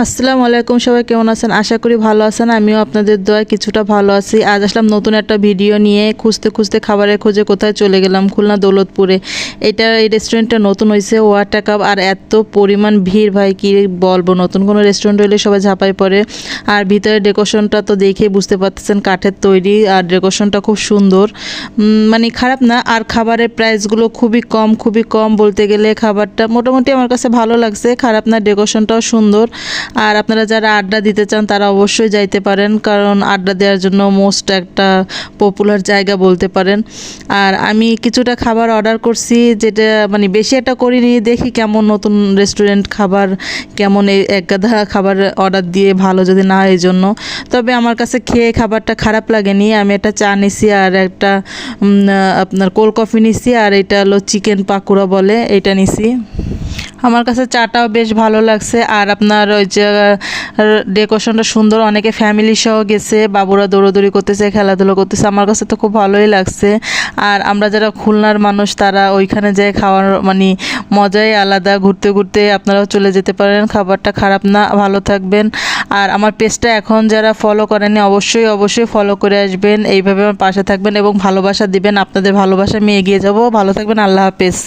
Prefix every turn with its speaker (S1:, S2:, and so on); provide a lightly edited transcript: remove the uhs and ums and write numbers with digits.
S1: আসসালামু আলাইকুম, সবাই কেমন আছেন? আশা করি ভালো আছেন। আমিও আপনাদের দোয়ায় কিছুটা ভালো আছি। আজ আসলাম নতুন একটা ভিডিও নিয়ে। খুঁজতে খুঁজতে খাবারের খোঁজে কোথায় চলে গেলাম, খুলনা দৌলতপুরে। এই রেস্টুরেন্টটা নতুন হয়েছে, ওয়াটার কাপ। আর এত পরিমাণ ভিড়, ভাই কি বলবো। নতুন কোনো রেস্টুরেন্ট হলে সবাই ঝাঁপাই পড়ে। আর ভিতরে ডেকোরেশনটা তো দেখে বুঝতে পারতেছেন, কাঠের তৈরি। আর ডেকোরেশনটা খুব সুন্দর, মানে খারাপ না। আর খাবারের প্রাইসগুলো খুবই কম বলতে গেলে। খাবারটা মোটামুটি আমার কাছে ভালো লাগছে, খারাপ না। ডেকোরেশনটাও সুন্দর। আর আপনারা যারা আড্ডা দিতে চান তারা অবশ্যই যাইতে পারেন, কারণ আড্ডা দেওয়ার জন্য মোস্ট একটা পপুলার জায়গা বলতে পারেন। আর আমি কিছুটা খাবার অর্ডার করছি, যেটা মানে বেশি একটা করিনি, দেখি কেমন নতুন রেস্টুরেন্ট, খাবার কেমন। এই এক গাদা খাবার অর্ডার দিয়ে ভালো যদি না, এই জন্য। তবে আমার কাছে খেয়ে খাবারটা খারাপ লাগেনি। আমি একটা চা নিছি আর একটা আপনার কোল্ড কফি নিছি, আর এটা হলো চিকেন পাকোড়া বলে, এটা নিছি। আমার কাছে চাটাও বেশ ভালো লাগছে। আর আপনার ওই যে ডেকোরেশনটা সুন্দর, অনেকে ফ্যামিলি সহ গেছে, বাবুরা দৌড়াদৌড়ি করতেছে, খেলাধুলো করতেছে। আমার কাছে তো খুব ভালোই লাগছে। আর আমরা যারা খুলনার মানুষ তারা ওইখানে যেয়ে খাওয়ার মানে মজাই আলাদা। ঘুরতে ঘুরতে আপনারাও চলে যেতে পারেন, খাবারটা খারাপ না। ভালো থাকবেন। আর আমার পেজটা এখন যারা ফলো করেনি অবশ্যই ফলো করে আসবেন। এইভাবে আমার পাশে থাকবেন এবং ভালোবাসা দিবেন। আপনাদের ভালোবাসা আমি এগিয়ে যাব। ভালো থাকবেন, আল্লাহ হাফেজ।